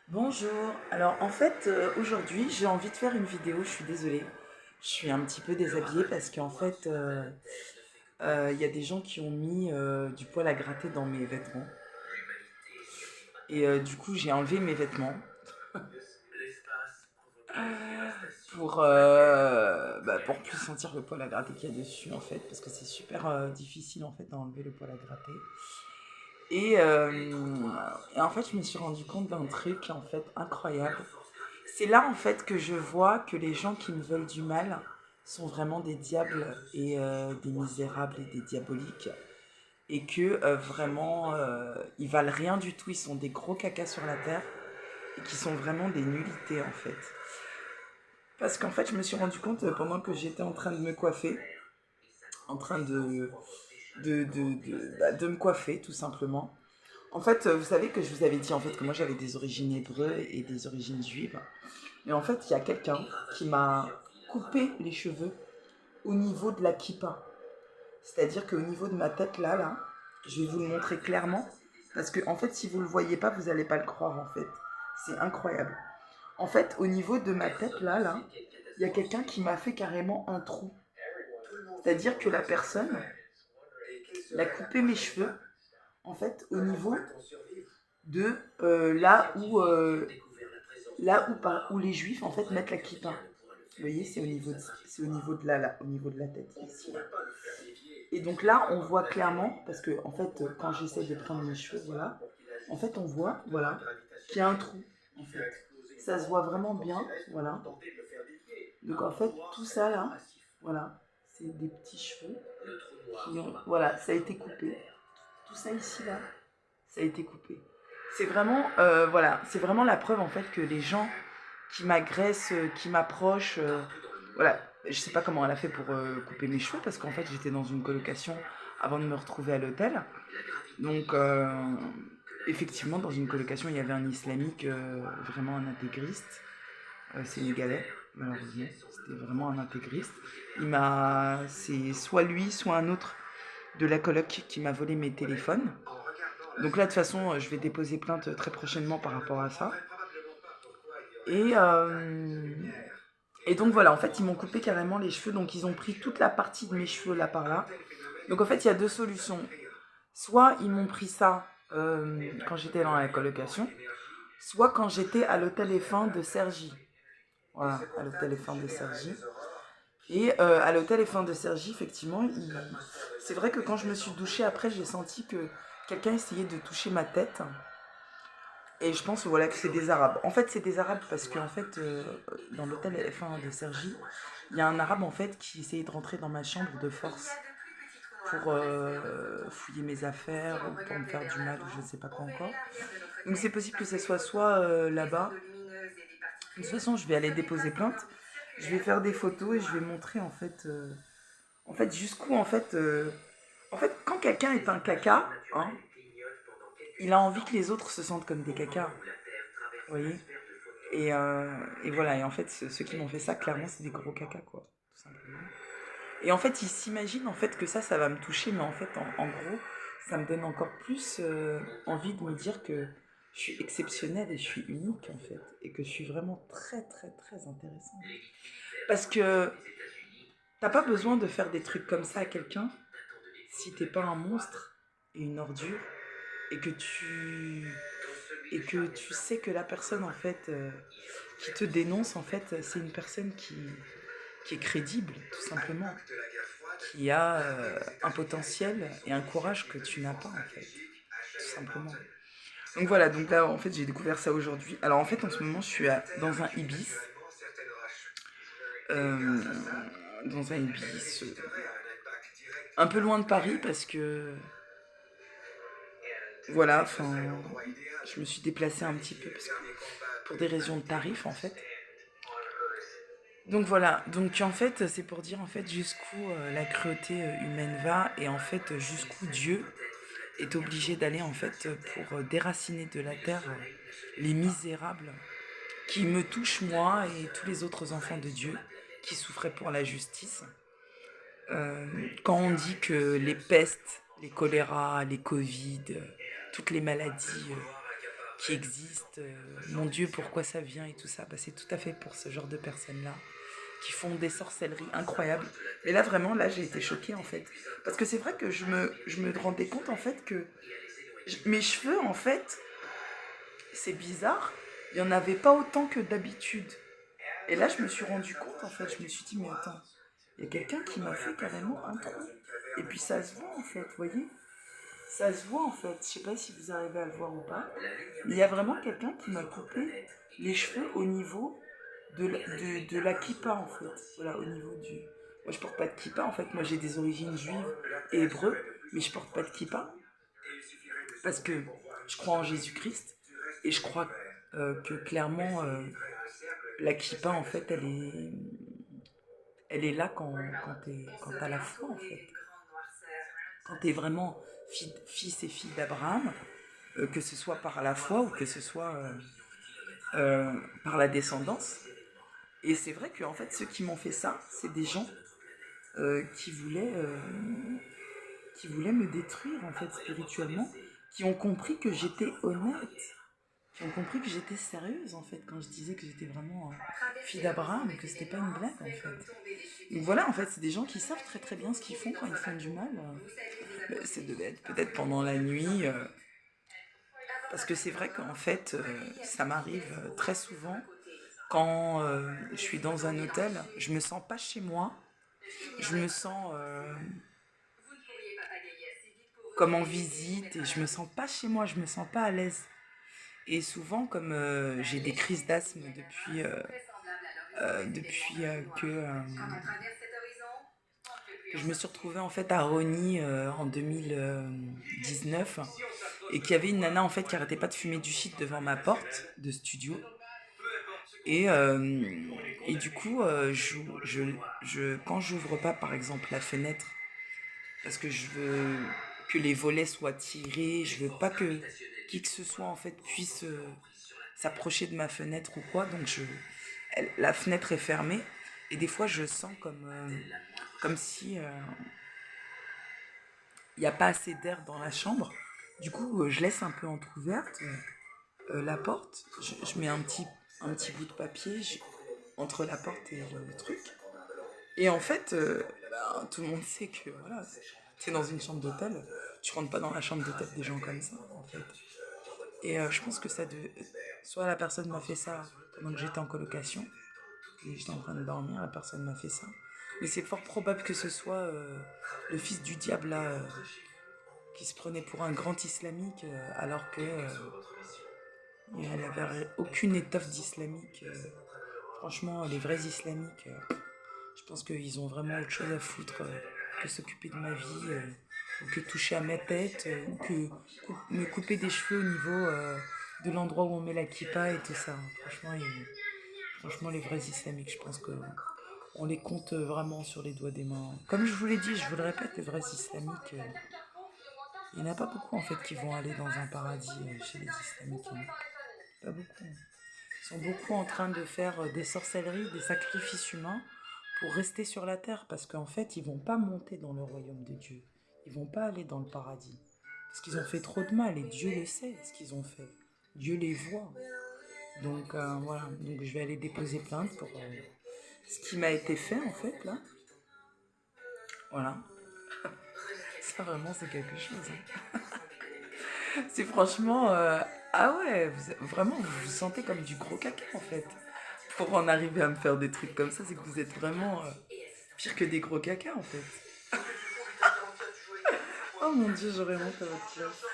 Bonjour. Alors en fait, aujourd'hui, j'ai envie de faire une vidéo. Je suis désolée. Je suis un petit peu déshabillée parce qu'en fait, il y a des gens qui ont mis du poil à gratter dans mes vêtements. Et du coup, j'ai enlevé mes vêtements pour plus sentir le poil à gratter qu'il y a dessus en fait, parce que c'est super difficile en fait d'enlever le poil à gratter. Et, euh, et en fait, je me suis rendu compte d'un truc en fait incroyable. C'est là en fait que je vois que les gens qui me veulent du mal sont vraiment des diables et des misérables et des diaboliques. Et que vraiment, ils valent rien du tout, ils sont des gros cacas sur la terre et qui sont vraiment des nullités en fait. Parce qu'en fait, je me suis rendu compte pendant que j'étais en train de me coiffer, en train de me coiffer tout simplement. En fait, vous savez que je vous avais dit en fait que moi j'avais des origines hébreues et des origines juives. Et en fait, il y a quelqu'un qui m'a coupé les cheveux au niveau de la kippa. C'est-à-dire qu'au niveau de ma tête là, je vais vous le montrer clairement. Parce que en fait, si vous ne le voyez pas, vous n'allez pas le croire en fait. C'est incroyable. En fait, au niveau de ma tête là, il y a quelqu'un qui m'a fait carrément un trou. C'est-à-dire que la personne l'a coupé mes cheveux, en fait, au niveau de où les juifs en fait mettent la kippa. Vous voyez, c'est au niveau de la tête ici. Là. Et donc là, on voit clairement, parce que en fait, quand j'essaie de prendre mes cheveux, voilà, en fait, on voit, voilà, qu'il y a un trou, en fait. Ça se voit vraiment bien, voilà. Donc en fait, tout ça là, voilà, c'est des petits cheveux voilà, ça a été coupé. Tout ça ici là, ça a été coupé. C'est vraiment, voilà, c'est vraiment la preuve en fait que les gens qui m'agressent, qui m'approchent, voilà, je sais pas comment elle a fait pour couper mes cheveux parce qu'en fait j'étais dans une colocation avant de me retrouver à l'hôtel. Donc effectivement dans une colocation il y avait un islamique, vraiment un intégriste, sénégalais malheureusement, c'était vraiment un intégriste. C'est soit lui, soit un autre de la coloc qui m'a volé mes téléphones. Donc là, de toute façon, je vais déposer plainte très prochainement par rapport à ça. Et, euh, et donc voilà, en fait, ils m'ont coupé carrément les cheveux. Donc ils ont pris toute la partie de mes cheveux là par là. Donc en fait, il y a deux solutions. Soit ils m'ont pris ça quand j'étais dans la colocation, soit quand j'étais à l'hôtel F1 de Cergy. Voilà, à l'hôtel F1 de Cergy. Et à l'hôtel F1 de Cergy, effectivement, c'est vrai que quand je me suis douchée après, j'ai senti que quelqu'un essayait de toucher ma tête. Et je pense voilà, que c'est des Arabes. En fait, c'est des Arabes parce qu'en fait, dans l'hôtel F1 de Cergy, il y a un Arabe en fait qui essayait de rentrer dans ma chambre de force pour fouiller mes affaires ou pour me faire du mal ou je ne sais pas quoi encore. Donc c'est possible que ce soit là-bas. De toute façon, je vais aller déposer plainte. Je vais faire des photos et je vais montrer en fait jusqu'où en fait quand quelqu'un est un caca, hein, il a envie que les autres se sentent comme des cacas. Vous voyez et voilà, et en fait, ceux qui m'ont fait ça, clairement, c'est des gros caca, quoi, tout simplement. Et en fait, ils s'imaginent en fait que ça va me toucher, mais en fait, en gros, ça me donne encore plus envie de me dire que je suis exceptionnelle et je suis unique, en fait, et que je suis vraiment très, très, très intéressante. Parce que t'as pas besoin de faire des trucs comme ça à quelqu'un si t'es pas un monstre et une ordure et que tu sais que la personne en fait qui te dénonce en fait c'est une personne qui est crédible tout simplement, qui a un potentiel et un courage que tu n'as pas en fait, tout simplement. Donc voilà, donc là en fait j'ai découvert ça aujourd'hui. Alors en fait en ce moment je suis dans un Ibis, euh, dans un Ibis un peu loin de Paris parce que voilà, enfin je me suis déplacée un petit peu parce que, pour des raisons de tarifs en fait. Donc voilà, donc en fait c'est pour dire en fait jusqu'où la cruauté humaine va et en fait jusqu'où Dieu est obligé d'aller en fait pour déraciner de la terre les misérables qui me touchent moi et tous les autres enfants de Dieu qui souffraient pour la justice. Quand on dit que les pestes, les choléras, les Covid, toutes les maladies qui existent. Mon Dieu, pourquoi ça vient et tout ça. Bah, c'est tout à fait pour ce genre de personnes-là qui font des sorcelleries incroyables. Et là, vraiment, là, j'ai été choquée, en fait. Parce que c'est vrai que je me rendais compte, en fait, que mes cheveux, en fait, c'est bizarre, il n'y en avait pas autant que d'habitude. Et là, je me suis rendu compte, en fait, je me suis dit, mais attends, il y a quelqu'un qui m'a fait carrément un trou. Et puis ça se voit, en fait, vous voyez. Ça se voit, en fait. Je sais pas si vous arrivez à le voir ou pas. Mais il y a vraiment quelqu'un qui m'a coupé les cheveux au niveau de la kippa, en fait. Voilà, au niveau du... Moi, je porte pas de kippa, en fait. Moi, j'ai des origines juives et hébreux, mais je porte pas de kippa. Parce que je crois en Jésus-Christ. Et je crois que clairement, la kippa, en fait, elle est là quand t'as la foi, en fait. Quand t'es vraiment fils et fille d'Abraham, que ce soit par la foi ou que ce soit par la descendance. Et c'est vrai que en fait, ceux qui m'ont fait ça, c'est des gens qui voulaient me détruire en fait spirituellement, qui ont compris que j'étais honnête, qui ont compris que j'étais sérieuse en fait quand je disais que j'étais vraiment fille d'Abraham et que c'était pas une blague en fait. Donc voilà, en fait, c'est des gens qui savent très très bien ce qu'ils font quand ils font du mal. Ça devait être peut-être pendant la nuit. Parce que c'est vrai qu'en fait, ça m'arrive très souvent quand je suis dans un hôtel, je me sens pas chez moi, je me sens comme en visite et je me sens pas chez moi, je me sens pas à l'aise. Et souvent, comme j'ai des crises d'asthme que je me suis retrouvée en fait à Rony en 2019 et qu'il y avait une nana en fait qui arrêtait pas de fumer du shit devant ma porte de studio. Et, euh, et du coup, quand j'ouvre pas par exemple la fenêtre, parce que je veux que les volets soient tirés, je veux pas que qui que ce soit en fait puisse s'approcher de ma fenêtre ou quoi, donc la fenêtre est fermée et des fois je sens comme si il n'y a pas assez d'air dans la chambre. Du coup, je laisse un peu entrouverte la porte, je mets un petit bout de papier entre la porte et le truc. Et en fait, tout le monde sait que voilà, t'es dans une chambre d'hôtel, tu rentres pas dans la chambre d'hôtel des gens comme ça, en fait. Et je pense que soit la personne m'a fait ça pendant que j'étais en colocation, et j'étais en train de dormir, la personne m'a fait ça. Mais c'est fort probable que ce soit le fils du diable là, qui se prenait pour un grand islamique, alors que elle avait aucune étoffe d'islamique. Franchement, les vrais islamiques, je pense qu'ils ont vraiment autre chose à foutre que s'occuper de ma vie, ou que toucher à ma tête, ou que me couper des cheveux au niveau de l'endroit où on met la kippa et tout ça. Franchement, les vrais islamiques, je pense que on les compte vraiment sur les doigts des mains. Comme je vous l'ai dit, je vous le répète, les vrais islamiques, il n'y en a pas beaucoup en fait qui vont aller dans un paradis chez les islamiques. Hein. Pas beaucoup. Ils sont beaucoup en train de faire des sorcelleries, des sacrifices humains pour rester sur la terre parce qu'en fait, ils vont pas monter dans le royaume de Dieu. Ils vont pas aller dans le paradis parce qu'ils ont fait trop de mal et Dieu le sait ce qu'ils ont fait. Dieu les voit. Donc voilà, donc je vais aller déposer plainte pour ce qui m'a été fait en fait là. Voilà. Ça vraiment c'est quelque chose. Hein. C'est franchement ah ouais, vraiment vous vous sentez comme du gros caca en fait. Pour en arriver à me faire des trucs comme ça, c'est que vous êtes vraiment pire que des gros caca en fait. Oh mon dieu, j'aurais honte à votre place.